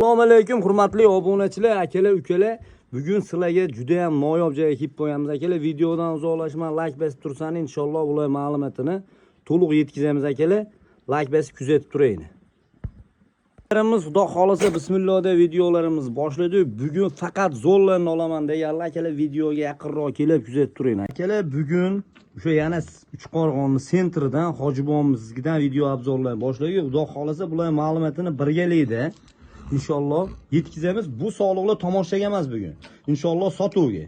Assalomu alaykum hurmatli obunachilar, akalar, ukalar. Bugun sizlarga juda ham noyob joyga kelib qo'yamiz akalar. Videodan uzoqlashmay like bosib tursangiz, inshaalloh ular ma'lumotini to'liq yetkazamiz akalar. Like bosib kuzatib turing. Xudo xolasa bismillah deb videolarimiz boshladik. Bugun faqat zo'rlarni olaman deganlar akalar, videoga yaqinroq kelib kuzatib turing. Akalar, bugun o'sha yana Uchqo'rg'onni sentridan Hojibomizdan video obzorlar boshladik. Xudo xolasa bular ma'lumotini birgalikda inshaalloh yetkazamiz. Bu sog'liqli tomoshaga emas bugun. Inshaalloh sotuvga.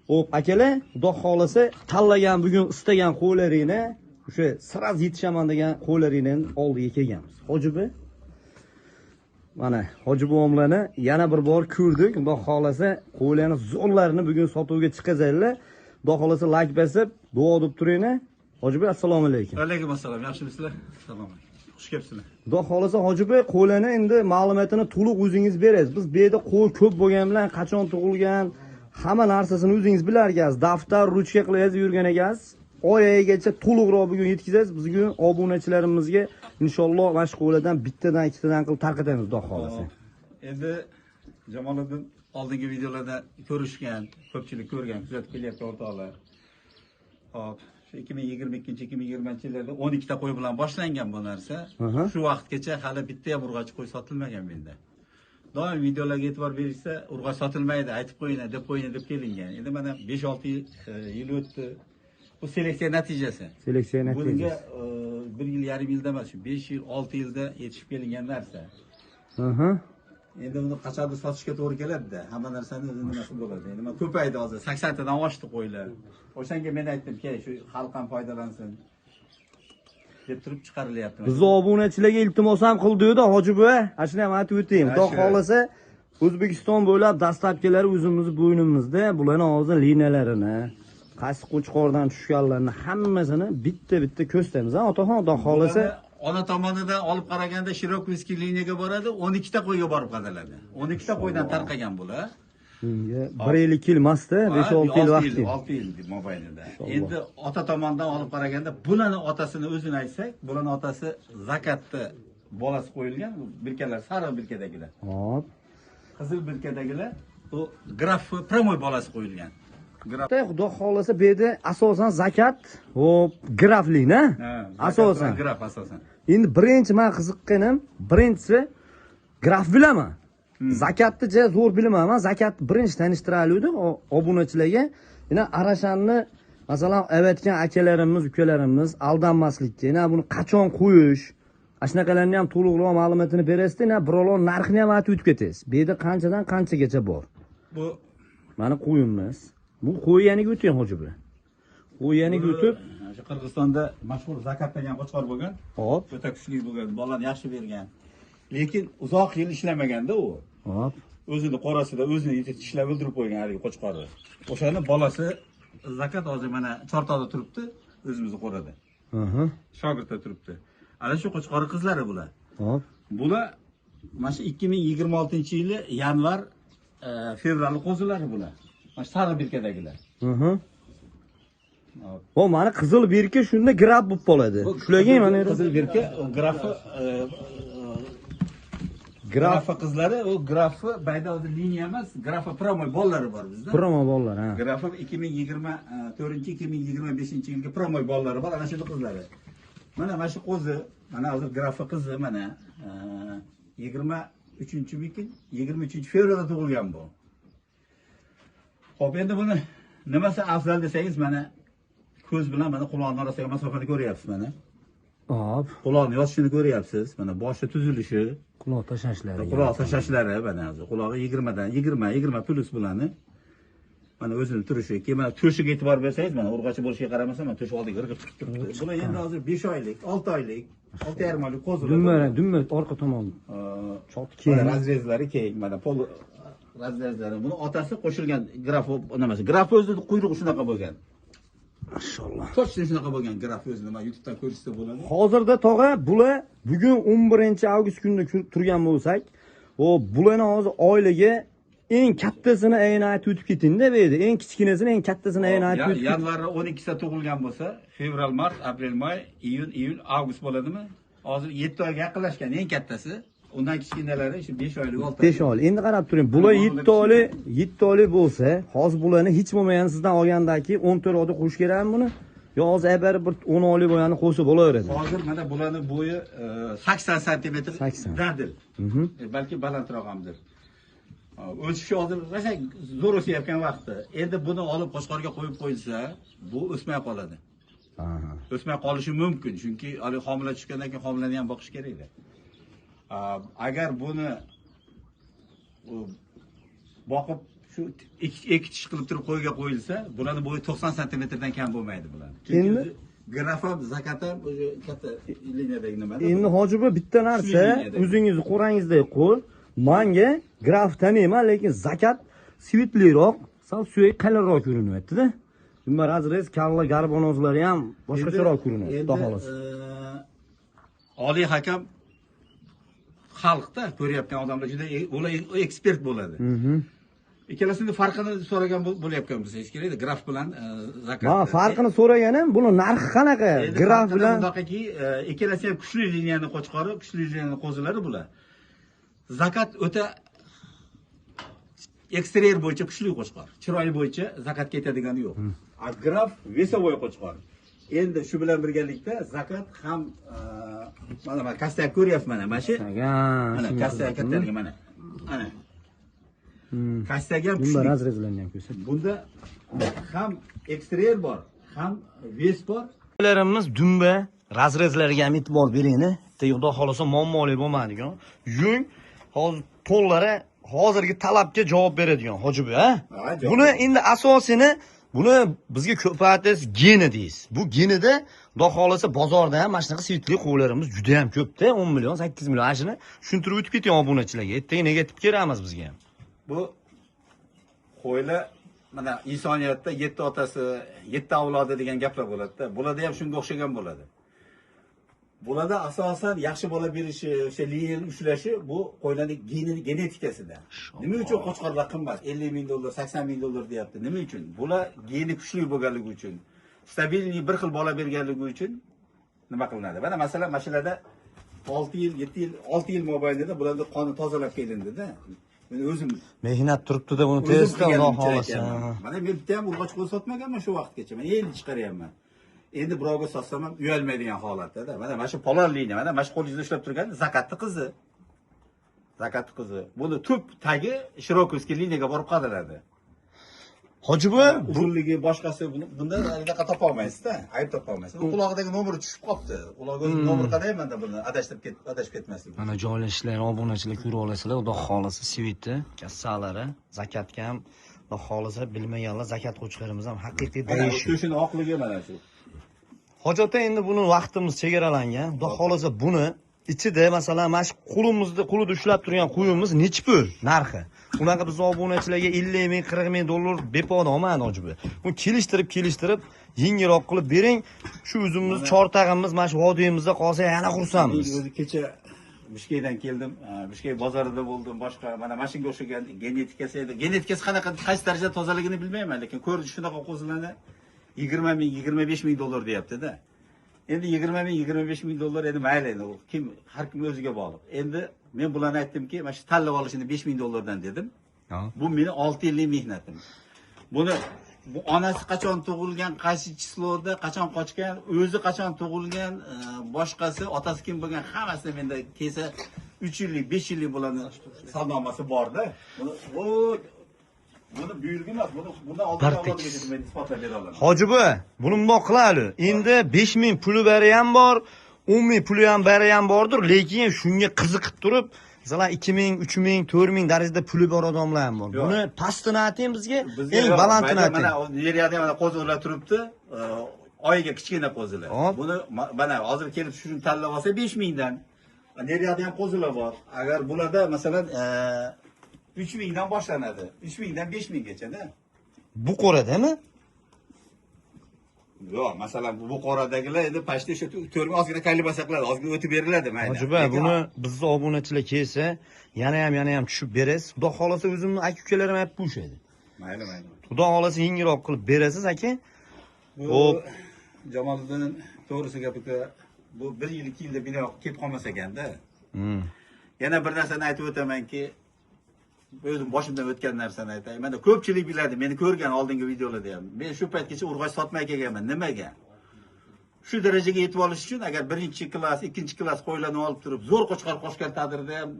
Xo'p, akalar, xudo xolasa tanlagan bugun istagan qo'ylaringni, o'sha siraz yetishaman degan qo'ylaringni oldiga kelganmiz. Hojibi mana Hojibomlarni yana bir bor ko'rdik. Xudo xolasa qo'ylarni zo'rlarini bugun sotuvga chiqazaylar. Xudo xolasa like bosib, duo deb turinglar. Hojibi, assalomu alaykum. Alaykum assalom. Yaxshimisizlar? Assalomu alaykum. Xush kelibsizlar. Xudo xolasa Hojibi, qo'ylarni endi ma'lumotini to'liq o'zingiz berasiz. Biz bu yerda qo'y ko'p bo'lgan bilan qachon tug'ilgan, hamma narsasini o'zingiz bilarsiz. Daftar, ruchka qilib yozib yurgan ekansiz. Oyagacha to'liqroq bugun yetkazasiz. Biz bugun obunachilarimizga inshaalloh mana shu qo'ylardan bittadan, ikkitadan qilib tarqatamiz, xudo xolasa. Endi Jamoliddin oldingi videolarda ko'rishgan, ko'pchilik ko'rgan, kuzatib kelyapti o'rtoqlar. Hop, 2022-2020-yillarda 12 ta qo'y bilan boshlangan bu narsa. Shu vaqtgacha hali bitta ham urg'ochi qo'y sotilmagan menda. Doim videolarga e'tibor berishsa, urg'och sotilmaydi, aytib qo'yinglar, deb qo'yinglar deb kelingan. Endi mana 5-6 yil o'tdi. Bu seleksiya natijasi. Seleksiya natijasi. Bunga 1 yil, yarim yilda emas, 5 yil, 6 yilda yetishib kelingan narsa. Endi uni qachondir sotishga to'g'ri keladi-da. Hamma narsani o'zi nimasi bo'ladi. Endi men ko'paydi hozir, 80 tadan oshdi qo'ylar. O'shanga men aytdim, "Ke, shu xalq ham foydalansin." deb turib chiqarilyapti. Biz obunachilarga iltimos ham qildik-da, Hojibi. Ashuni ham aytib o'tayim. Xudo xolasa O'zbekiston bo'ylab dastlabkilari o'zimiz bo'ynimizda. Bularning hozir liniyalarini, qaysi qo'chqordan tushganlarni hammasini bitta ko'rsatamiz. Otaxon, xudo xolasa ona tomonidan olib qaraganda Shirokovskiy liniyaga boradi, 12 ta qo'yga borib qadaladi. 12 ta qo'ydan tarqagan bular. 1 yil kelmasdi, 5-6 yil vaqt. 6 yil mobaynida. Endi ota tomonidan olib qaraganda, bularning otasini o'zini aytsak, bularning otasi zakatni bolasi qo'yilgan, birkalar sariq birkadagilar. Hop. Qizil birkadagilar, bu graf promoy bolasi qo'yilgan. Xudo xolasa bu yerda asosan zakat, hop, graflikna. Asosan graf asosan. Endi birinchi men qiziqqanim, birinchisi graf bilaman. Zakatni zo'r bilaman. Zakat birinchi tanishtiraylik obunachilarga. Yana arashanni masalan avatgan akalarimiz, ukalarimiz aldanmaslikka, yana buni qachon qo'yish, ashnaqalarni ham to'liqroq ma'lumotini berasiz, yana birolon narxini ham aytib o'tib ketasiz. Bu yerda qanchadan qanchagacha bor? Bu mana qo'yimiz. Bu qo'yaniga o'ting, Hojibi. Qo'yaniga o'tib, shu Qirg'izistonda mashhur zakat degan qo'chqor bo'lgan. Hop, o'ta kuchli bo'lgan, bolani yaxshi bergan. Lekin uzoq yil ishlamaganda u. hop. O'zini qorasida o'zini ishlab o'ldirib qo'ygan hali qo'chqorni. O'shani bolasi zakat hozir mana Chortoqda turibdi, o'zimizni qo'rada. Shogirdda turibdi. Ana shu qo'chqor qizlari bular. Hop. Bular mana shu 2026-yili yanvar, fevral qo'zilari bular. Mana sariq birkadagilar. O mana qizil birka shunda graf bo'lib qoladi. Shularga mana qizil birka grafi grafi qizlari, u grafi bayda hozir liniya emas, grafi promoy bollari bor bizda. Promoy bollar, ha. Grafi 2024-2025-yilga promoy bollari bor, ana shu qizlari. Mana shu qo'zi, mana hozir grafi qizi mana 23-fevralda tug'ilgan bu. Xo'p, endi buni nimasi afzal desangiz, mana ko'z bilan mana quloqning orasidagi masofani ko'ryapsiz mana. Hop. Quloqni yosishini ko'ryapsiz. Mana boshi tuzilishi, quloq tashlashlari. Quloq tashlashlari mana hozir. Qulog'i 20 plus bularni. Mana o'zini turishi, keyin mana to'shiga e'tibor bersangiz, mana urg'ochi bo'lishiga qaramasdan mana to'sh oldiga irg'ib chiqib turibdi. Bular endi hozir 5 oylik, 6 oylik, 6,5 oylik qo'zilar. Dumma orqa tomon. Choti keng, razrezlari keng, mana pol razrezlari. Buni otasi qo'shilgan graf nimasi? Graf o'zida quyrug'i shunaqa bo'lgan. Mashallah. To'g'ri shunaqa bo'lgan graf o'zini mana YouTube'dan ko'rishsa bo'ladi. Hozirda tog'a bular bugun 11-avgust kunida turgan bo'lsak, bularning hozir oilaga eng kattasini ayni aytib o'tib keting-da bu yerda. Eng kichkinasini, eng kattasini ayni aytib o'tib. Yanvar 12 tug'ilgan bo'lsa, fevral, mart, aprel, may, iyun, avgust bo'ladimi? Hozir 7 oyga yaqinlashgan eng kattasi. undan kichkinalari shu 5 oylik 6 oylik. 5 oylik. Endi qarab turing. Bular 7 oylik bo'lsa, hozir bularni hech bo'lmagan sizdan olgandaki 14 oyda qo'yish kerakmi buni? Yo hozir aybar bir 10 oylik bo'lgani qo'ysa bo'laveradi. Hozir mana bularni bo'yi 80 sm 80. dadil. Balki balandroq hamdir. O'sishi hozir rosa zo'r o'sayotgan vaqtda. Endi buni olib Qo'chqorga qo'yib qo'yilsa, bu o'smay qoladi. O'smay qolishi mumkin, chunki hali homila tushgandan keyin homilani ham boqish kerak edi. Agar buni boqib shu ikki tish qilib turib qo'yga qo'yilsa, bularni bo'yi 90 sm dan kam bo'lmaydi bular. Chunki graf ham zakat ham o'sha katta liniyadagi nima? Endi hojiba bitta narsa, o'zingizni qo'rangizdek qo'l. Menga graf taniyman, lekin zakat svetliroq, sal suyak qalinroq ko'rinyapti-da. Bunlar azrez kalla garbonozlari ham boshqacharoq ko'rinadi, xudo xolasa. Oliy hakam xalqda ko'rayotgan odamlar juda ular ekspert bo'ladi. Ikkalasini farqini so'ragan bo'lyapmiz hech kerak edi, graf bilan zakat. Ha, farqini so'raganim, buni narxi qanaqa? Graf bilan bundaqaki, ikkalasi ham kuchli liniyani qo'chqori, kuchli liniyani qo'zilari bular. Zakat o'ta eksteriyer bo'yicha kuchli qo'chqor. Chiroyi bo'yicha zakat ketadigan yo'q. Graf vesovoy qo'chqor. Endi shu bilan birgalikda zakat ham mana kastaga ko'ryapman mana shu. Mana kastaga kattaligi mana. Ana. Kastaga ham kuchli. Bunda razrezlarni ham ko'rsat. Bunda ham eksteriyer bor, ham ves bor. Larimiz dumba razrezlariga ham e'tibor bering-da. Xudo xolasa muammoli bo'lmaydigan. Yung hozir to'llari hozirgi talabga javob beradigan hojibi, ha? Buni endi asosini buni bizga ko'paytirish geni deysiz. Bu genida xudo xolasa bozorda ham mana shunaqa svetli qo'ylarimiz juda ham ko'p-da, 10 million, 8 million ashini tushuntirib o'tib keting obunachilarga. Ertaga negativ kerakmas bizga ham. Bu qo'ylar mana insoniyatda 7 otasi, 7 avlodi degan gaplar bo'ladi-da. Bularda ham shunga o'xshagan bo'ladi. Bularda asosan yaxshi bola berishi, o'sha liniyani ushlashi bu qo'ylarning genetikasida. Nima uchun qo'chqorlar qimmat? 50 ming dollar, 80 ming dollar deyapti. Nima uchun? Bular geni kuchli bo'lganligi uchun, stabilniy bir xil bola berganligi uchun nima qilinadi? Mana masalan, mashinada 6 yil, 7 yil, 6 yil mobaynida bularning qoni tozalab kelindi-da. Men o'zim mehnat turibdi-da buni tezda xudo xolasa. Mana men bitta ham urg'och qo'l sotmaganman shu vaqtgacha. Men 50 chiqaryapman. Endi birovga sotsam ham uyalmaydigan holatda-da. Mana shu polon liniya, mana shu qo'lingizda ushlab turgan zakatning qizi. Zakatning qizi. Buni tub tagi Shirokovskiy liniyaga borib qadaladi. Hojiba uzunligi boshqasi bunda anaqa topa olmaysiz-da, ayb topa olmaysiz. Qulog'idagi nomeri tushib qolibdi. Qulog'iga nomer qadaymanda buni adashib ketmaslik. Mana joylashishlar, obunachilar ko'rib olasizlar, xudo xolasa sveti, kassalari, zakatga ham xudo xolasa bilmaganlar zakat qo'chqarimiz ham haqiqiy dayish. Shuni oqligi mana shu. Hoji ota, endi buni vaqtimiz chegaralangan. Xudo xolasa buni ichida masalan mana shu qo'lida ushlab turgan qo'yimiz nechi pul narxi? Unaqa biz obunachilarga 50 ming, 40 ming dollar bepoda olmaydi hojiba. Buni kelishtirib yengilroq qilib bering. Shu o'zimiz chortag'imiz mana shu vodiyimizda qolsa yana xursandmiz. O'zi kecha Bishkekdan keldim. Bishkek bozorida bo'ldim, boshqa mana mashinaga o'xshagan genetikasi edi. Genetikasi qanaqa, qaysi darajada tozaligini bilmayman, lekin ko'rdi shunaqa qo'zilani 20 ming, 25 ming dollar deyapti-da. Endi 20 ming, 25 ming dollar endi mayli endi kim har kim o'ziga bog'liq. Endi men bularni aytdimki, mana shu tanlab olishini 5 ming dollardan dedim. Bu meni 6 yillik mehnatim. Buni bu onasi qachon tug'ilgan, qaysi chisloda, qachon qochgan, o'zi qachon tug'ilgan, boshqasi, otasi kim bo'lgan, hammasi menda kelsa 3 yillik, 5 yillik bularni savnomasi bor-da. Buni buyurgi emas, bundan oldin men isbotlab bera olaman. Hojiba, buni bundoq qilaylik. Endi 5 ming puli bari ham bor, 10 ming puli ham bari ham bordir, lekin shunga qiziqib turib, masalan 2 ming, 3 ming, 4 ming darajada puli bor odamlar ham bor. Buni pastini ayting bizga, eng balandini ayting. Mana yerda mana qo'zilar turibdi, oyiga kichkina qo'zilar. Buni mana hozir kelib shuni tanlab olsa 5 mingdan. Neriyada ham qo'zilar bor. Agar bularda masalan 3 mingdan boshlanadi. 3 mingdan 5 minggacha-da. Bu qoradami? Yo'q, masalan bu qoradagilar endi pashta o'sha 4 ming ozgina kalibasa qiladi, ozgina o'tib beriladi mayli. Hojiba, buni bizning obunachilar kelsa, yana ham tushib berasiz. Xudo xolasa o'zimni aka-ukalarim ham pushadi. Mayli. Xudo xolasa yengilroq qilib berasiz aka. Xo'p, Jamoliddin to'g'risi gapida bu 1 yil 2 yilda bino kelib qolmas ekanda. Yana bir narsani aytib o'tamanki, o'zim boshimdan o'tgan narsani aytay. Mana ko'pchilik biladi, meni ko'rgan oldingi videolarda ham. Men shu paytgacha urg'och sotmay kelganman. Nimaga? Shu darajaga yetib olish uchun agar 1-klass, 2-klass qo'ylarni olib turib, zo'r qo'chqor qo'shgan taqdirda ham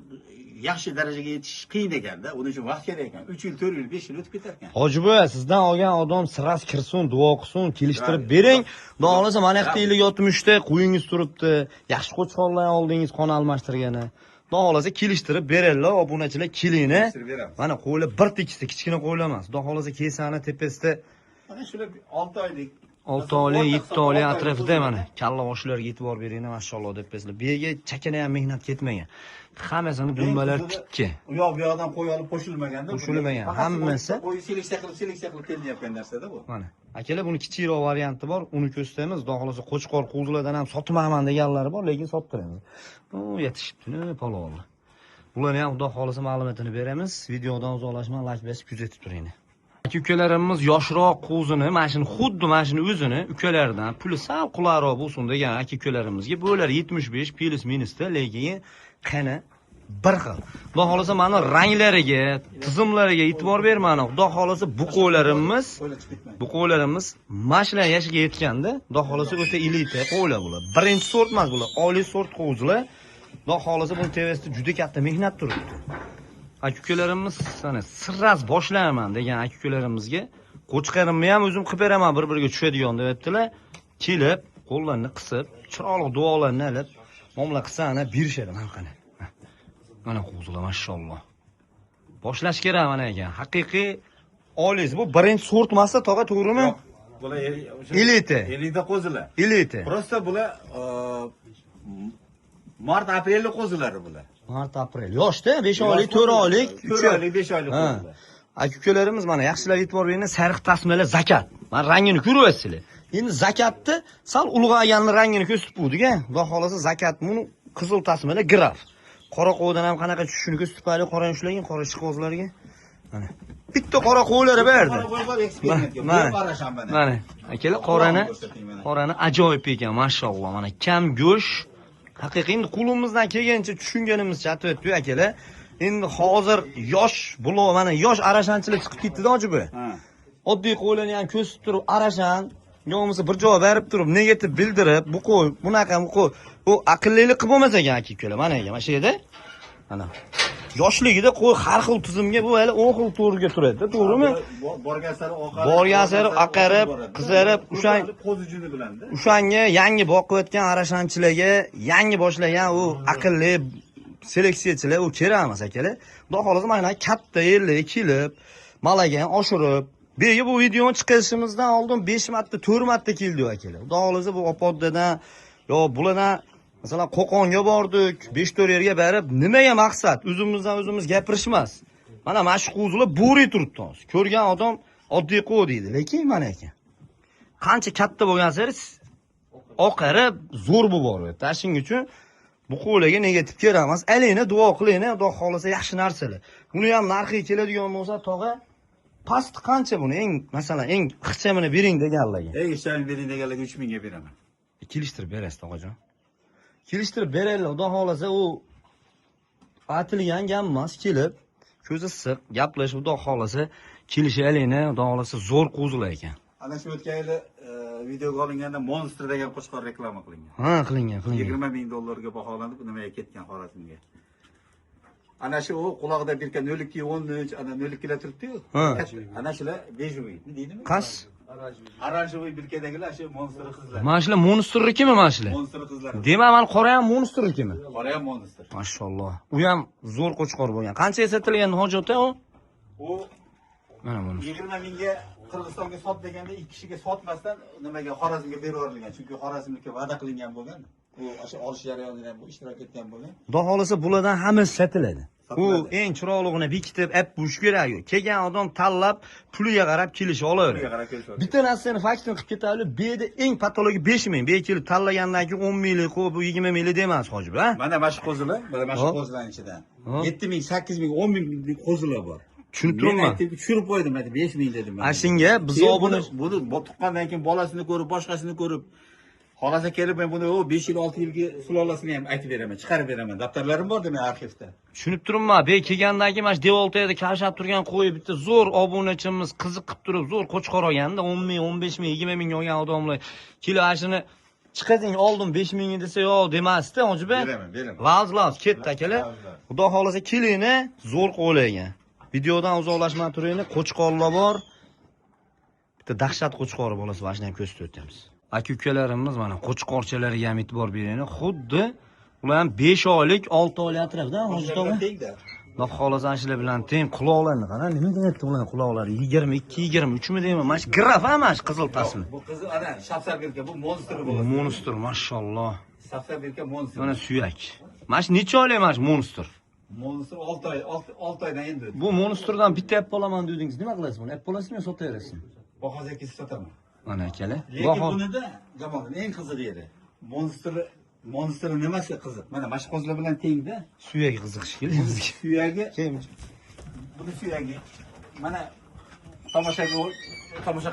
yaxshi darajaga yetish qiyin ekanda. Uning uchun vaqt kerak ekan. 3 yil, 4 yil, 5 yil o'tib ketar ekan. Hoji buva, sizdan olgan odam sirasi kirsin, duo qilsin, kelishtirib bering. Xudo xolasa mana yoqda 50-60 ta qo'yingiz turibdi. Yaxshi qo'chqorlar oldingiz qon almashtirgani. Xudo xolasa kelishtirib beringlar, obunachilar kelingni. Mana qo'ylar bir tekisda, kichkina qo'ylar emas. Xudo xolasa kesani tepasida Mana shular 6 oylik 6 oylik, 7 oylik atrofida mana kalla boshlarga e'tibor beringlar, mashalloh deb bezlar. Bu yerga chakana ham mehnat ketmagan. Hammasini dumbalar tikka. U yoq bu yoqdan qo'y olib qo'shilmaganda. Qo'shilmagan. Hammasi qo'y seleksiya qilib kelayotgan narsada bu. mana. Akalar buni kichikroq varianti bor, uni ko'rsatamiz. Xudo xolasa qo'chqor qo'zlardan ham sotmayman deganlari bor, lekin sottiramiz. O, yetishibdi, palovlar. Bularni ham Xudo xolasa ma'lumotini beramiz. Videodan uzoqlashmay, like bosib kuzatib turinglar. Ukalarimiz yoshroq qo'zini, mana shuni xuddi mana shuni o'zini ukalardan puli sal qulayroq bo'lsin degan aka-ukalarimizga bo'lar 75 plus minusda, lekin qani bir xil. Xudo xolasa mana ranglariga, tizimlariga e'tibor bermani. Xudo xolasa bu qo'ylarimiz mashina yashiga yetganda, Xudo xolasa o'ta elita qo'ylar bular. Birinchi sort emas bular, oliy sort qo'zlar. Xudo xolasa buni tevasida juda katta mehnat turibdi. Aka-ukalarimiz sana sirras boshlayman degan aka-ukalarimizga qo'chqarimni ham o'zim qilib beraman, bir-biriga tushadigan deb aytdilar. Kelib, qo'llarini qisib, chiroyli duolarni olib, muomala qilsana berishadi mana qani. Mana qo'zlar mashalloh. Boshlash kerak mana ekan. Haqiqiy oliy bu birinchi sort emas, tog'a to'g'rimi? Bular elita. Elita qo'zilar. Elita. Prosta bular mart aprelli qo'zilari bular. Mart aprel. Yoshda 5 oylik, 4 oylik, 3 oylik, 5 oylik qo'zilar. Aka-ukalarimiz mana yaxshilab e'tibor beringlar, sariq tasmalar zakat. Mana rangini ko'ryapsizlar. Endi zakatni sal ulg'ayganli rangini ko'rsatib qo'ydik-a. Xudo xolasa zakat buni qizil tasmalar graf. Qora qo'ydan ham qanaqa tushishini ko'rsatib qo'ydik, qora ushlagan, qora ishqozlarga. Mana bitta qora qo'ylari berdi. Mana akalar qorani ajoyib ekan, mashalloh. Mana kam go'sht. Haqiqiy endi qo'limizdan kelgancha tushunganimizcha aytibdi akalar. Endi hozir yosh bulo mana yosh arashanchilar chiqib ketdi-da hojibi. Oddiy qo'ylarni ham ko'rsatib turib arashan, yo'qmasa bir javob berib turib, negativ bildirib, bu qo'y, bunaqa bu qo'y. Bu aqllilik qilib bo'lmas ekan aka-ukalar. Mana ekan, mana shu yerda. Mana yoshligida qo'y har xil tizimga bu hali 10 xil to'riga turadi, to'g'rimi? Borgan sari oqarib, qizarib, qo'zi bilanda. O'shanga yangi boqayotgan arashanchilarga, yangi boshlagan u aqlli seleksiyachilar u kerak emas akalar. Xudo xolasa mana katta yerlarga kelib, malagan oshirib, bu videoni chiqarishimizdan oldin 5 marta, 4 marta keldi akalar. Xudo xolasa bu opoddadan yo bulardan masalan Qo'qonga bordik, 5-4 yerga borib, nimaga maqsad? O'zimizdan o'zimiz gapirishmas. Mana shu qo'zlar bo'ri turibdi hozir. Ko'rgan odam oddiy qo'y deydi, lekin mana ekan. Qancha katta bo'lgan sari oqarib zo'r bo'lib boryapti. Shuning uchun bu qo'ylarga negativ kerak emas. Alingni duo qilinglar, Xudo xolasa yaxshi narsalar. Buni ham narxi keladigan bo'lsa, tog'a past qancha buni? Masalan, eng ixchamini bering deganlarga. Eng ixchamini bering deganlarga 3000 ga beraman. Kelishtirib berasiz, tog'ajon. Kelishtirib beraylar, Xudo xolasa u aytilgan gap emas, kelib ko'zi issiq gaplashib, Xudo xolasa kelishaylikni, Xudo xolasa zo'r qo'zilar ekan. Ana shu o'tgan yili videoga olinganda Monster degan qo'chqor reklama qilingan. Ha, qilingan. $20,000 ga baholanib, nimaga ketgan Xorazmga. Ana shu qulog'ida birkan 0213, ana 02lar turibdi-ku. Ana shular bejuviy, deydimi? Qas? Oranjoviy birkadagilar shu Monster qizlar. Mana shular Monsternikimi mana shular? Monster qizlar. Demak, mana qora ham Monsternikimi? Qora ham Monster. Mashalloh. U ham zo'r qo'chqor bo'lgan. Qanchaga sotilgan hoji ota u? U mana buni 20,000 ga Qirg'izistonga sot deganda ikki kishiga sotmasdan nimaga Xorazmga berib yuborilgan. Chunki Xorazmlikka va'da qilingan bo'lgan. U o'sha olish jarayonida ham bu ishtirok etgan bo'lgan. Xudo xolasa bulardan hammasi sotiladi. U eng chiroylig'ini bekitib, app bo'sh kerak-ku. Kelgan odam tanlab, puliga qarab kelishi olaveradi. Bitta narsani faktini qilib ketaylik, bu yerda eng patologi 5000. Bu kelib tanlagandan keyin 10,000 qo'y, bu 20,000 demas hojibi, ha? Mana shu qo'zilar, mana shu qo'zilarning ichidan 7,000, 8,000, 10,000 qo'zilar bor. Tushunib turibman. Tushirib qo'ydim, aytib 5,000 dedim. Shunga biz buni tuqqandan keyin bolasini ko'rib, boshqasini ko'rib Xolasa kelib men buni 5 yil 6 yilgi sulolasini ham aytib beraman, chiqarib beraman. Daftarlarim bor men arxivda. Tushunib turibman. Be kelgandagi mana shu devoltayda kavshab turgan qo'y bitta zo'r obunachimiz qiziq qilib turib, zo'r qo'chqor olganda 10 ming, 15 ming, 20 ming olgan odamlar kelib ashini chiqating oldim 5 ming desa yo'q demasdi, Hojiba. Beraman. Laz ketdi akalar. Xudo xolasa kelingni zo'r qo'ylagan. Videodan uzoqlashmay turingni, qo'chqorlar bor. Bitta dahshat qo'chqori bo'lsa, mana shuni ham ko'rsatib o'tamiz. Aka-ukalarimiz mana qo'chqorchalarga ham e'tibor beringlar. Xuddi ular ham 5 oylik, 6 oylik atrofda, Hojiba. Xudo xolasa shular bilan teng quloqlarni qara. Nima deyapti ular quloqlari? 22, 23 mi deyman? Mana shu graf ham mana shu qizil tasma. Bu qizi ana Shafsarbirka, bu monster bo'ladi. Monster, mashalloh. Shafsarbirka monster. Mana suyak. Mana shu necha oylik mana shu monster? Monster 6 oy, 6 oydan endi. Bu monsterdan bitta app olaman dedingiz. Nima qilasiz buni? App olasizmi, sotaverasizmi? Bahoza kesib sotaman. Mana akalar. Lekin bunida Jamol eng qiziq yeri. Monster nimasi qiziq? Mana mashq qo'zlar bilan tengda. Suyagi qiziq shekilli bizga. Suyagi. Buni suyagi. Mana tomosha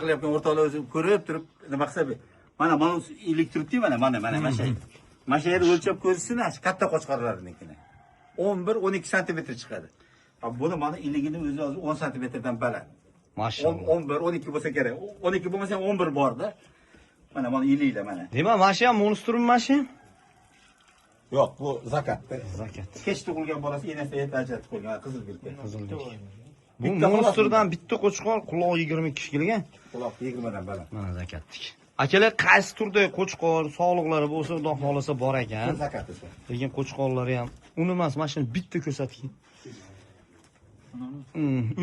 qilayotgan o'rtoqlar o'zi ko'rib turib nima qilsa mana ilik turibdi mana shu. Mana shu yerni o'lchab ko'rsin, katta qo'chqorlarnikini. 11-12 sm chiqadi. Buni mana iligini o'zi 10 sm baland. Mashallah. 11-12 bo'lsa kerak. 12 bo'lmasa 11 borda. Mana iliklar mana. Demak, mana shu ham monstermi mana shu? Yo'q, bu zakat. Zakat. Kech tug'ilgan bolasi enasiga ajratib qo'ygan qizil birka. Bu monsterdan bitta qo'chqor quloq 22 shekilgan. Quloq 20 dan baland. Mana zakatdik. Akalar qaysi turda qo'chqor sog'liqlari bo'lsa, xudo xolasa bor ekan. Zakati. Lekin qo'chqorlari ham uni emas, mana shuni bitta ko'rsating.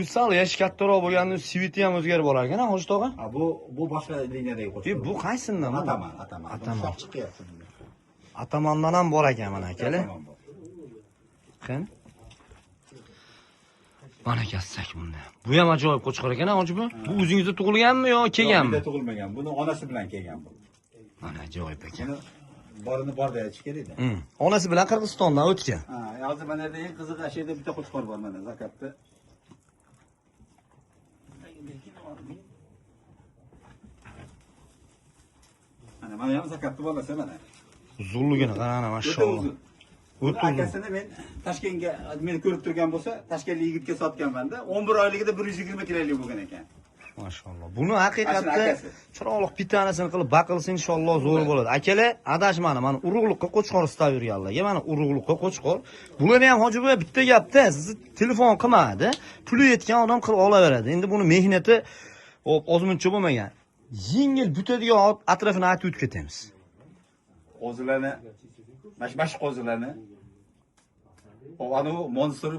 Usal yash kattaroq bo'lganda sviti ham o'zgarib borar ekan, Hoji tog'a? Ha, bu boshqa liniyadagi qo'chqor. Bu qaysidan? Ataman. Chiqyapti. Atamandan ham bor ekan mana akalar. Qani? Mana kassak bunda. Bu ham ajoyib qo'chqor ekan, Hojiba. Bu o'zingizda tug'ilganmi yo kelganmi? Yo'q, tug'ilmagan. Buni onasi bilan kelgan bu. Mana ajoyib ekan. Borini borda aytish kerak-da. Onasi bilan Qirg'izistondan o'tgan. Ha, hozir mana yerda eng qiziq ashida bitta qo'chqor bor mana zakatda. Mana ham zakatni bolasi mana. Uzunligini qarana, mashalloh. Akasini men Toshkentga meni ko'rib turgan bo'lsa, Toshkentlik yigitga sotganman-da. 11 oyligida 120 kilolik bo'lgan ekan. Mashalloh. Buni haqiqatda chiroqli pitanasini qilib baqilsa inshaalloh zo'r bo'ladi. Akalar, adashmani mana urug'liqqa qo'chqor istab yurganlarga, mana urug'liqqa qo'chqor. Bularni ham Hojiboy bitta gapda, sizni telefon qilmadi, puli yetgan odam qilib olaveradi. Endi buni mehnati ozmuncha bo'lmagan. Yengil butadigan atrofini aytib o'tib ketamiz. Qo'zilarni, mash qo'zilarni. Anu monster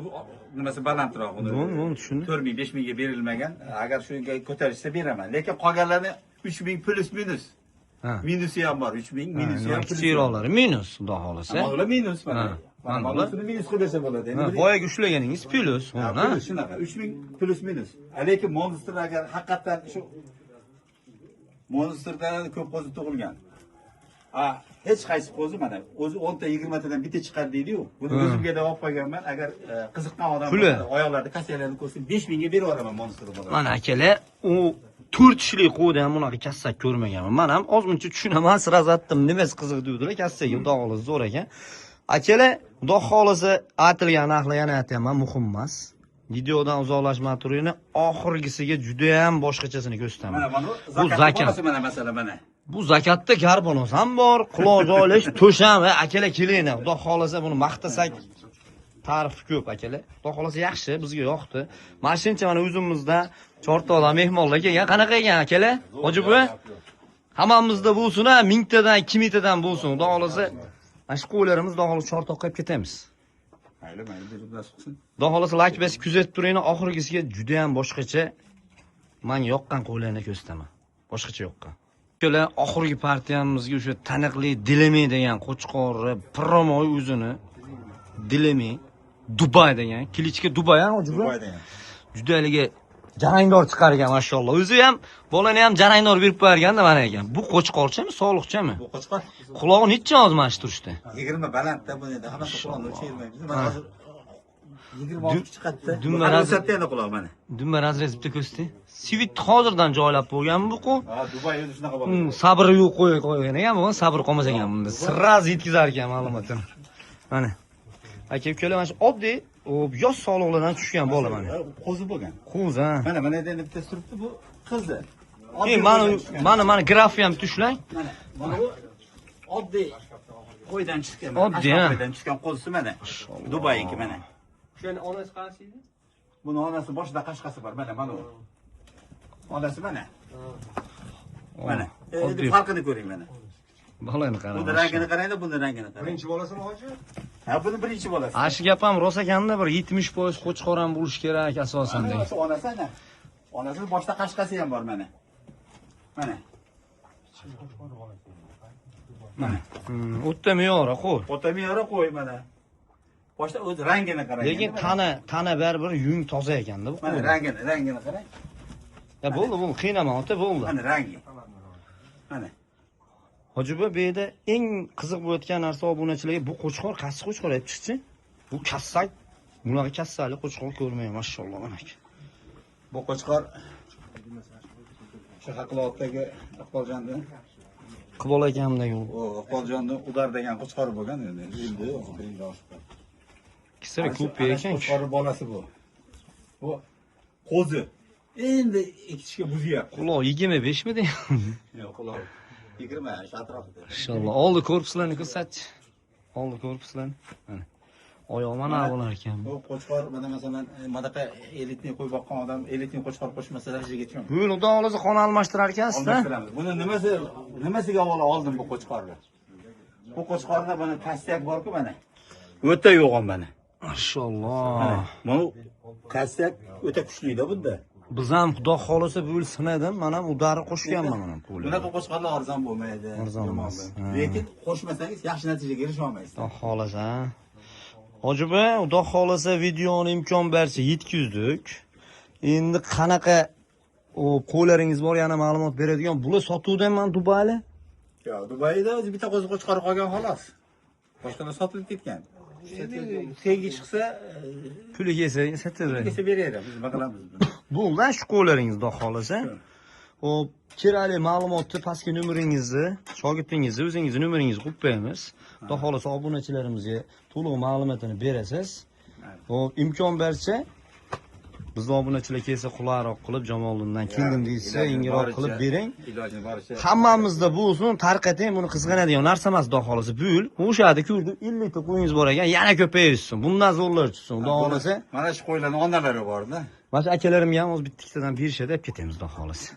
nimasi balandroq uni. Buni tushundim. 4000, 5000 ga berilmagan. Agar shunga ko'tarishsa beraman. Lekin qolganlarni 3000 plus minus. Minusi ham bor. 3000 minusi ham plus. Kichikroqlari minus, xudo xolasa. Ular minus mana. Mana bularni minus qilsa bo'ladi. Endi boyaga ushlaganingiz plus. Ha, shunaqa. 3000 plus minus. Lekin monster agar haqiqatan shu monsterdan ko'p qo'zi tug'ilgan. Hech qaysi qo'zi mana o'zi 10 ta 20 tadan bitta chiqadi deydi-yu. Buni o'zimga da olib qo'yganman. Agar qiziqqan odam oyoqlarida kasallarni ko'rsa 5000 ga berib yuboraman monster bo'ladi. Mana akalar, u 4 ishlik qo'yda ham bunaqa kassak ko'rmaganman. Men ham ozmuncha tushunaman, sirasi aytdim, nimasi qiziq dedilar, kassaga xudo xolasa zo'r ekan. Akalar, xudo xolasa aytilgan narxlar yana aytaman, muhim emas. Videodan uzoqlashmay turinglar, oxirgisiga juda ham boshqachasini ko'rsataman. Bu zakat. Mana masala mana. Bu zakatda garbonoz ham bor, quloq joylash, to'sham va akalar kelinglar. Xudo xolasa buni maqtasak ta'rifi ko'p akalar. Xudo xolasa yaxshi, bizga yoqdi. Mana shuncha mana o'zimizda Chortoqdan mehmonlar kelgan. Qanaqa ekan akalar? Hoji buva? Hammamizda bo'lsin, 1000 tadan, 2000 tadan bo'lsin. Xudo xolasa mana shu qo'ylarimiz xudo xolasa Chortoqqa olib ketamiz. Mayli, berib chiqsin. Xudo xolasa like bosib kuzatib turinglar. Oxirgisiga juda ham boshqacha menga yoqqan qo'ylarni ko'rsataman. Boshqacha yoqqan. Kelar oxirgi partiyamizga o'sha taniqli Dilemi degan qo'chqorni promo o'zini Dilemi Dubay degan, Kilichka Dubay ham Dubay degan. Juda haligi jarangdor chiqargan mashalloh. O'zi ham bolani ham jarangdor berib qo'yarganda mana ekan. Bu qo'chqorchami, sog'liqchami? Bu qo'chqor. Qulog'i necha oz mana shu turishda? 20 balandda buni endi hammasi quloqni o'chirmaymiz. Mana hozir 26 chiqadi. Dumba Ko'rsatdi endi quloq mana. Dumba razrezibdi ko'sti. Svit hozirdan joylab qo'ygan bu-ku. Ha, Dubay o'zi shunaqa bo'ladi. Sabri yo'q qo'ygan ekan bu, sabr qolmas ekan bunda. Sirraz yetkazar ekan ma'lumotini. Mana. Aka ukalar mana shu oddiy yosh sog'liqlardan tushgan bola mana. Qo'zi bo'lgan. Qo'z ha. Mana endi bitta turibdi bu qizi. Mana grafi ham tushlang. Mana bu oddiy qo'ydan chiqqan. Oddiy, ha. Qo'ydan chiqqan qo'zisi mana. Dubayniki mana. Shuni onasi qaysi edi? Buni onasi boshida qashqasi bor. Mana u. Onasi mana. Mana. Endi farqini ko'ring mana. Bolani qarang. Buni rangini qarang-da, buni rangini qarang. Birinchi bolasimi hoji? Ha, buni birinchi bolasi. Ashi gap ham rost ekanda, bir 70% qo'chqor ham bo'lish kerak asosan deng. Onasi ana. Onasi boshida qashqasi ham bor mana. Mana. Mana. O'tda me'yori qo'y. Otamiyora qo'y mana. Boshda o'z rangini qarang. Lekin tana baribir yung toza ekanda bu. Mana rangini qarang. Ya bo'ldi, qiynama ota bo'ldi. Mana rangi. Mana. Hojiba bu yerda eng qiziq bo'layotgan narsa obunachilarga bu qo'chqor qaysi qo'chqor aytib chiqchi? Bu kassak. Bunaqa kassalik qo'chqor ko'rmayman, mashalloh mana. Bu qo'chqor Shahaqlotdagi Iqboljonda Qibol akamdagi u. Iqboljonda Udar degan qo'chqor bo'lgan endi. Endi birinchi oshdi. Kisira ko'p ekan. Qo'chqor bolasi bu. Bu qo'zi. Endi ekishga buzyapti. Quloq 25 midi? Yo'q, quloq 20 shu atrofida. Inshaalloh. Oldi korpuslarni ko'rsatchi. Oldi korpuslarni. Mana. Oyoq mana bo'lar ekan. Bu qo'chqor mana masalan, manaqa elitni qo'yib boqqan odam elitni qo'chqor qo'shmasa darajaga yetgan. Bu xudo xolisa qon almashtirar ekansiz-da. Buni nimasiga avvalo oldim bu qo'chqorni? Bu qo'chqorda mana kasyak bor-ku mana. O'ta yo'g'on mana. Mashalloh. Mana kasyak o'ta kuchli-da bunda. Biz ham xudo xolisa bu yil sinadim, mana ham udari qo'shganman mana pulga. Bunaqa qo'chqorlar arzon bo'lmaydi. Arzon emas. Lekin qo'shmasangiz yaxshi natijaga erisha olmaysiz. Xudo xolisa. Hojiba, xudo xolisa videoni imkon bersa yetkazdik. Endi qanaqa qo'ylaringiz bor, yana ma'lumot beradigan. Bular sotuvdanman Dubayda? Yo'q, Dubayda o'zi bitta qo'zi qo'chqor qolgan xolos. Boshqalar sotilib ketgan. Tengi chiqsa, Puli kelsa sotadi. kelsa beradi. Biz nima qilamiz buni? Bo'ldi, shu qo'ylaringiz xudo xolisa. Hop, kerakli ma'lumotni pastki nomeringizni, shogirdingizni, o'zingizni nomeringizni qo'yib qo'yamiz. Xudo xolisa obunachilarimizga to'liq ma'lumotini berasiz. Hop, imkon bersa bizni obunachilar kelsa qulayroq qilib Jamoliddindan keldim deysa, yengilroq qilib bering. Ilojini boricha. Hammamizda bo'lsin, tarqating, buni qizg'anadigan narsa emas, xudo xolisa. Bu yil o'sha yerda ko'rdim, 50 ta qo'yingiz bor ekan, yana ko'payishsin. Bundan zo'rlar tushsin, xudo xolisa. Mana shu qo'ylarning onalari bor-da. Mana shu akalarimga ham o'z bitta-ikkitadan berishadi, deb ketamiz, xudo xolisa.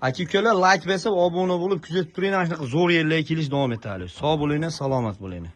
Aka-ukalar like bersa, obuna bo'lib kuzatib turing, ana shunaqa zo'r yerlarga kelish davom etadi. Sog' bo'linglar, salomat bo'linglar.